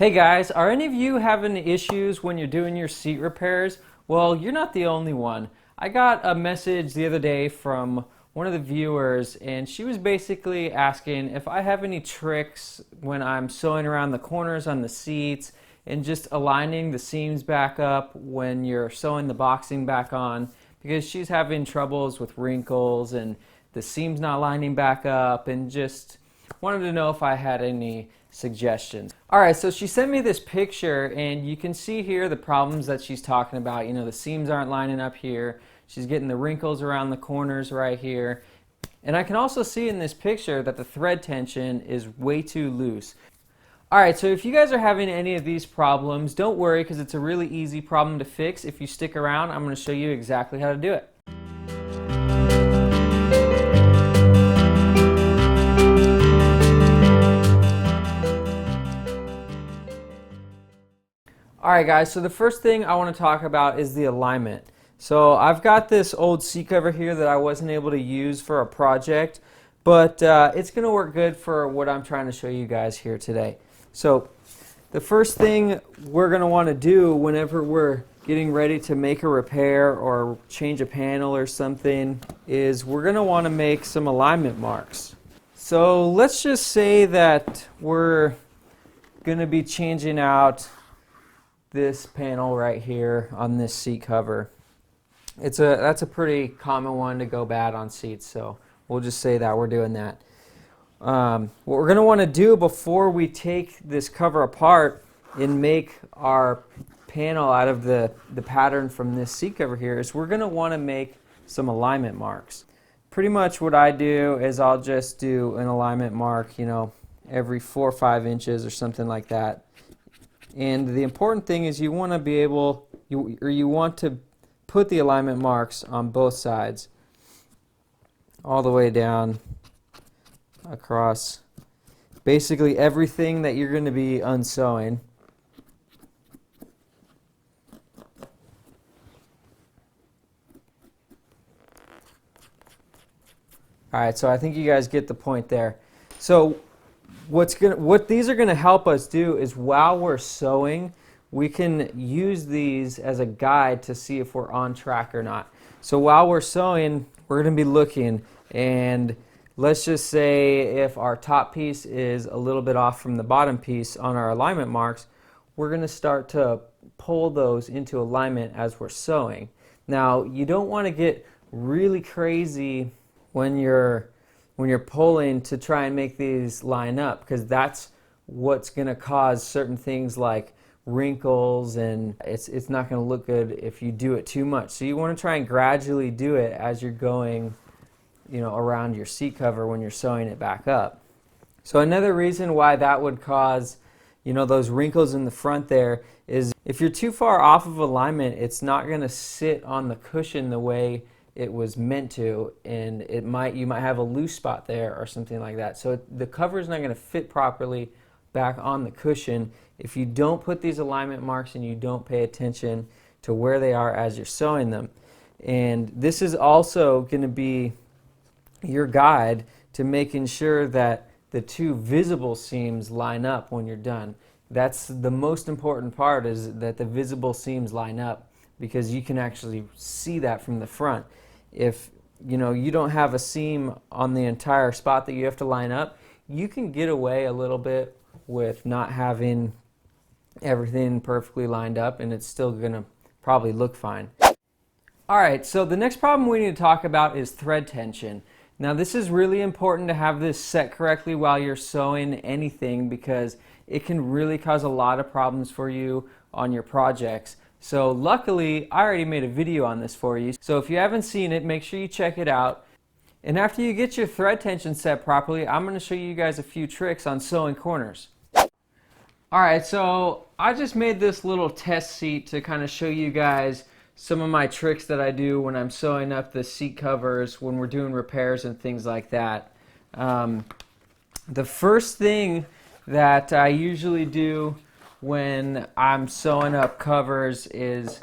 Hey guys, are any of you having issues when you're doing your seat repairs? Well, you're not the only one. I got a message the other day from one of the viewers, and she was basically asking if I have any tricks when I'm sewing around the corners on the seats and just aligning the seams back up when you're sewing the boxing back on, because she's having troubles with wrinkles and the seams not lining back up, and just wanted to know if I had any suggestions. Alright, so she sent me this picture, and you can see here the problems that she's talking about. You know, the seams aren't lining up here. She's getting the wrinkles around the corners right here. And I can also see in this picture that the thread tension is way too loose. Alright, so if you guys are having any of these problems, don't worry, because it's a really easy problem to fix. If you stick around, I'm going to show you exactly how to do it. Alright guys, so the first thing I want to talk about is the alignment. So I've got this old seat cover here that I wasn't able to use for a project, but it's going to work good for what I'm trying to show you guys here today. So the first thing we're going to want to do whenever we're getting ready to make a repair or change a panel or something is we're going to want to make some alignment marks. So let's just say that we're going to be changing out this panel right here on this seat cover. That's a pretty common one to go bad on seats, so we'll just say that we're doing that. What we're going to want to do before we take this cover apart and make our panel out of the pattern from this seat cover here is we're going to want to make some alignment marks. Pretty much what I do is I'll just do an alignment mark, you know, every 4 or 5 inches or something like that. And the important thing is you want to be able, you want to put the alignment marks on both sides, all the way down across basically everything that you're going to be unsewing. Alright, so I think you guys get the point there. So what these are going to help us do is while we're sewing, we can use these as a guide to see if we're on track or not. So while we're sewing, we're going to be looking, and let's just say if our top piece is a little bit off from the bottom piece on our alignment marks, we're going to start to pull those into alignment as we're sewing. Now, you don't want to get really crazy when you're pulling to try and make these line up, because that's what's going to cause certain things like wrinkles, and it's not going to look good if you do it too much. So you want to try and gradually do it as you're going, you know, around your seat cover when you're sewing it back up. So another reason why that would cause, you know, those wrinkles in the front there is if you're too far off of alignment, it's not going to sit on the cushion the way it was meant to, and you might have a loose spot there or something like that. So the cover is not going to fit properly back on the cushion if you don't put these alignment marks and you don't pay attention to where they are as you're sewing them. And this is also going to be your guide to making sure that the two visible seams line up when you're done. That's the most important part, is that the visible seams line up, because you can actually see that from the front. If you know you don't have a seam on the entire spot that you have to line up, you can get away a little bit with not having everything perfectly lined up, and it's still going to probably look fine. Alright, so the next problem we need to talk about is thread tension. Now this is really important to have this set correctly while you're sewing anything, because it can really cause a lot of problems for you on your projects. So luckily, I already made a video on this for you. So if you haven't seen it, make sure you check it out. And after you get your thread tension set properly, I'm going to show you guys a few tricks on sewing corners. Alright, so I just made this little test seat to kind of show you guys some of my tricks that I do when I'm sewing up the seat covers, when we're doing repairs and things like that. The first thing that I usually do when I'm sewing up covers is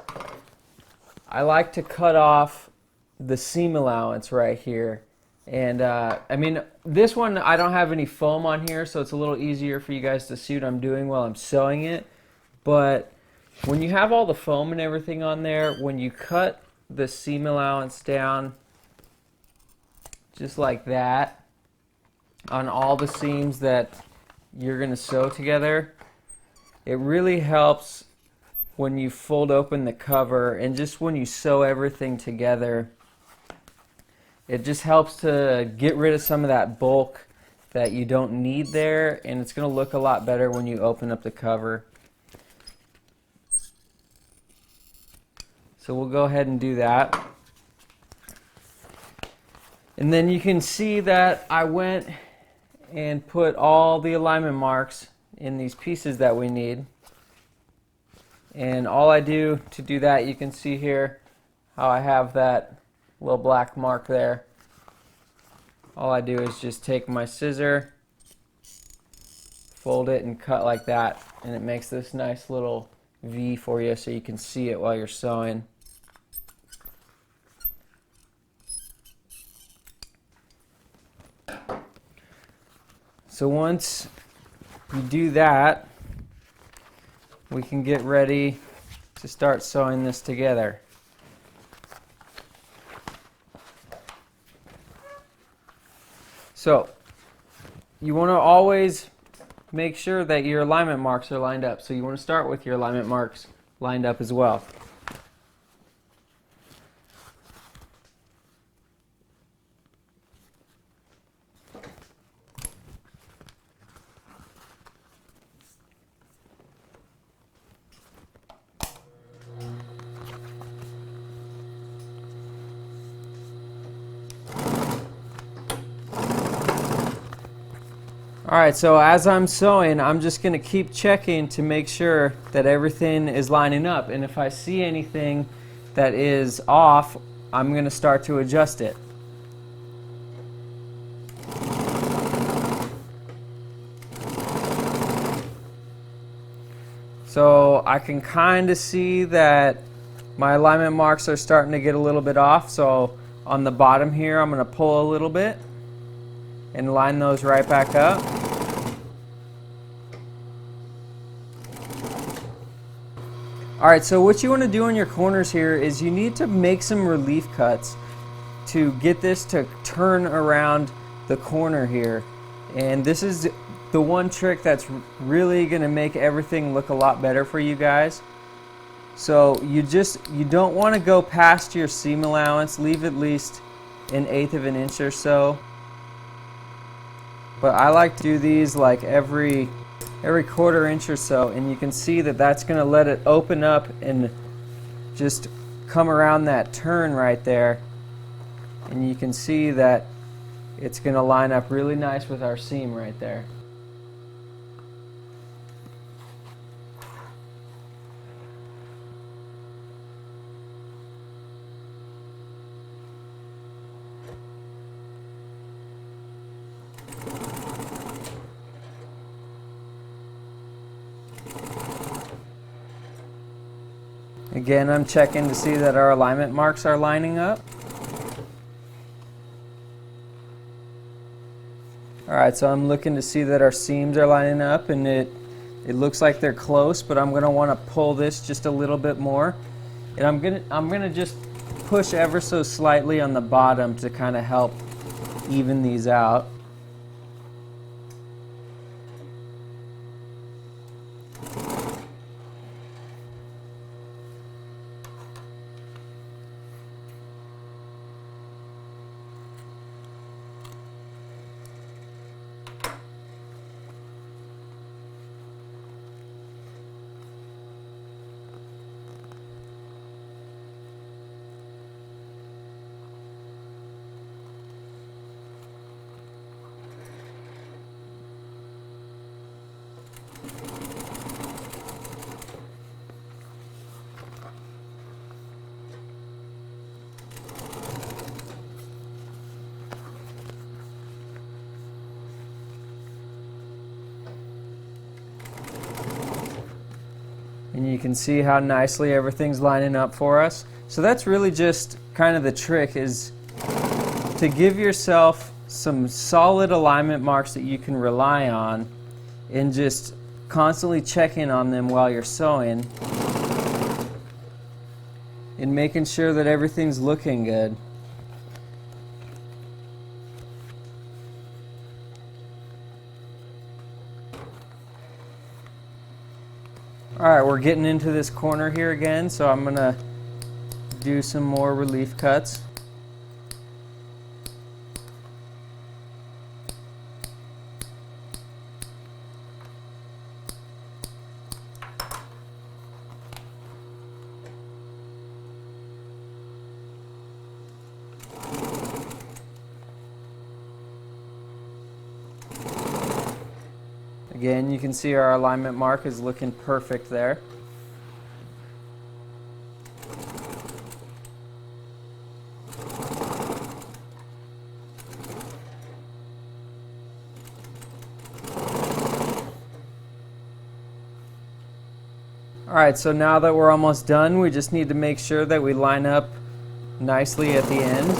I like to cut off the seam allowance right here And I mean, this one I don't have any foam on here, so it's a little easier for you guys to see what I'm doing while I'm sewing it. But when you have all the foam and everything on there, when you cut the seam allowance down just like that on all the seams that you're going to sew together, it really helps when you fold open the cover and just when you sew everything together. It just helps to get rid of some of that bulk that you don't need there, and it's going to look a lot better when you open up the cover. So we'll go ahead and do that. And then you can see that I went and put all the alignment marks in these pieces that we need. And all I do to do that, you can see here how I have that little black mark there. All I do is just take my scissor, fold it, and cut like that, and it makes this nice little V for you so you can see it while you're sewing. So once you do that, we can get ready to start sewing this together. So you want to always make sure that your alignment marks are lined up. So you want to start with your alignment marks lined up as well. Alright, so as I'm sewing, I'm just going to keep checking to make sure that everything is lining up. And if I see anything that is off, I'm going to start to adjust it. So I can kind of see that my alignment marks are starting to get a little bit off. So on the bottom here, I'm going to pull a little bit and line those right back up. Alright, so what you want to do on your corners here is you need to make some relief cuts to get this to turn around the corner here. And this is the one trick that's really going to make everything look a lot better for you guys. So you don't want to go past your seam allowance. Leave at least 1/8 of an inch or so. But I like to do these like every 1/4 inch or so, and you can see that that's going to let it open up and just come around that turn right there, and you can see that it's going to line up really nice with our seam right there. Again, I'm checking to see that our alignment marks are lining up. Alright, so I'm looking to see that our seams are lining up, and it looks like they're close, but I'm going to want to pull this just a little bit more. And I'm going to just push ever so slightly on the bottom to kind of help even these out. And you can see how nicely everything's lining up for us. So that's really just kind of the trick, is to give yourself some solid alignment marks that you can rely on, and just constantly check in on them while you're sewing and making sure that everything's looking good. Alright, we're getting into this corner here again, so I'm going to do some more relief cuts. Again, you can see our alignment mark is looking perfect there. Alright, so now that we're almost done, we just need to make sure that we line up nicely at the end.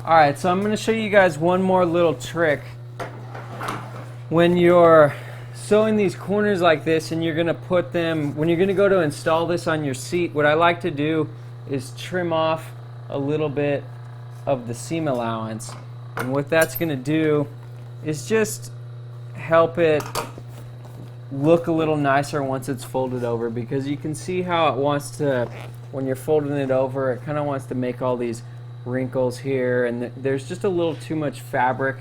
Alright, so I'm going to show you guys one more little trick. When you're sewing these corners like this and you're going to put them, when you're going to go to install this on your seat, what I like to do is trim off a little bit of the seam allowance. And what that's going to do is just help it look a little nicer once it's folded over, because you can see how it wants to, when you're folding it over, it kind of wants to make all these wrinkles here, and there's just a little too much fabric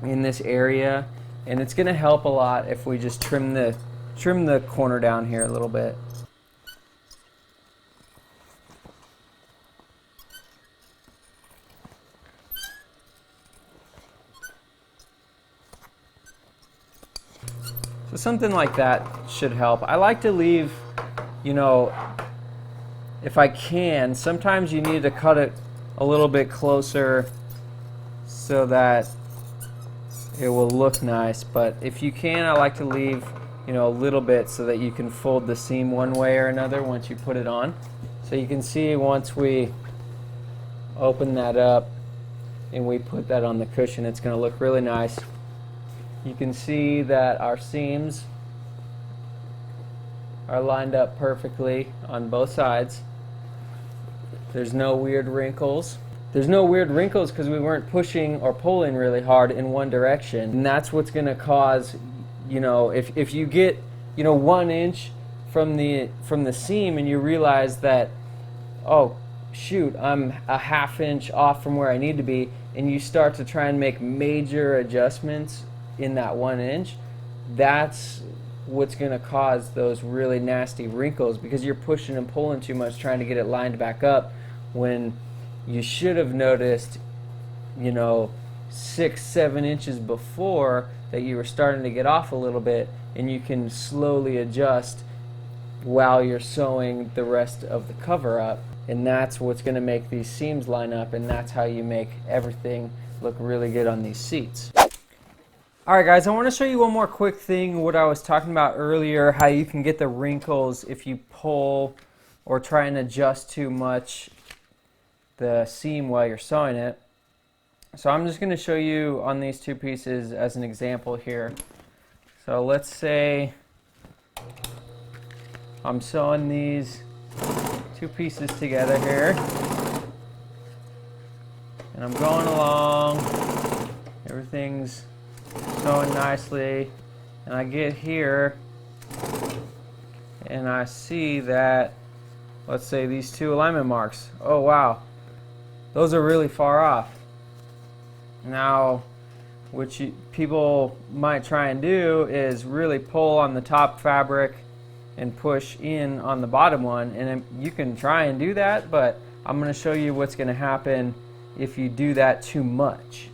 in this area, and it's going to help a lot if we just trim the corner down here a little bit. So something like that should help. I like to leave, you know, if I can, sometimes you need to cut it a little bit closer so that it will look nice, but if you can, I like to leave, you know, a little bit so that you can fold the seam one way or another once you put it on. So you can see once we open that up and we put that on the cushion, it's going to look really nice. You can see that our seams are lined up perfectly on both sides. There's no weird wrinkles. There's no weird wrinkles because we weren't pushing or pulling really hard in one direction. And that's what's going to cause, you know, if you get, you know, 1 inch from the seam and you realize that, oh shoot, I'm a ½ inch off from where I need to be, and you start to try and make major adjustments in that 1 inch, that's what's going to cause those really nasty wrinkles, because you're pushing and pulling too much trying to get it lined back up, when you should have noticed, you know, 6-7 inches before that you were starting to get off a little bit, and you can slowly adjust while you're sewing the rest of the cover up, and that's what's going to make these seams line up, and that's how you make everything look really good on these seats. Alright guys, I want to show you one more quick thing, what I was talking about earlier, how you can get the wrinkles if you pull or try and adjust too much the seam while you're sewing it. So I'm just going to show you on these two pieces as an example here. So let's say I'm sewing these two pieces together here, and I'm going along, everything's sewing nicely, and I get here and I see that, let's say these two alignment marks, oh wow, those are really far off. Now what people might try and do is really pull on the top fabric and push in on the bottom one, and you can try and do that, but I'm going to show you what's going to happen if you do that too much.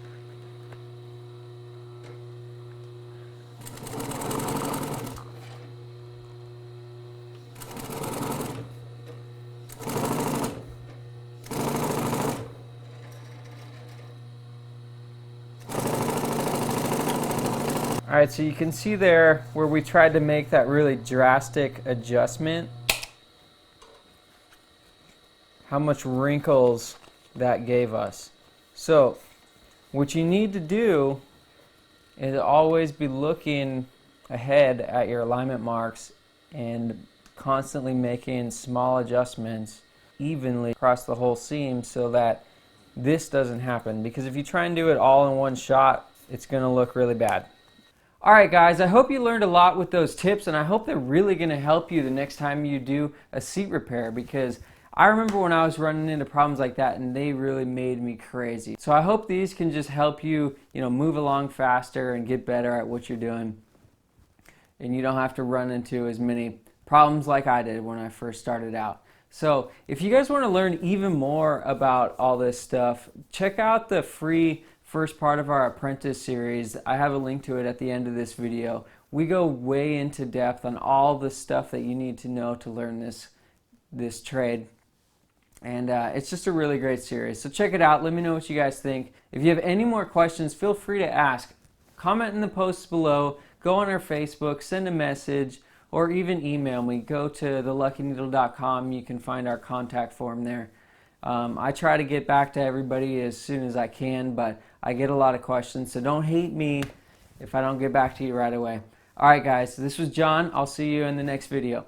All right, so you can see there where we tried to make that really drastic adjustment, how much wrinkles that gave us. So what you need to do is always be looking ahead at your alignment marks and constantly making small adjustments evenly across the whole seam so that this doesn't happen, because if you try and do it all in one shot, it's going to look really bad. Alright guys, I hope you learned a lot with those tips, and I hope they're really going to help you the next time you do a seat repair, because I remember when I was running into problems like that and they really made me crazy. So I hope these can just help you, move along faster and get better at what you're doing, and you don't have to run into as many problems like I did when I first started out. So if you guys want to learn even more about all this stuff, check out the free first part of our apprentice series. I have a link to it at the end of this video. We go way into depth on all the stuff that you need to know to learn this trade. And it's just a really great series. So check it out. Let me know what you guys think. If you have any more questions, feel free to ask. Comment in the posts below. Go on our Facebook, send a message, or even email me. Go to theluckyneedle.com. You can find our contact form there. I try to get back to everybody as soon as I can, but I get a lot of questions, so don't hate me if I don't get back to you right away. Alright guys, this was John. I'll see you in the next video.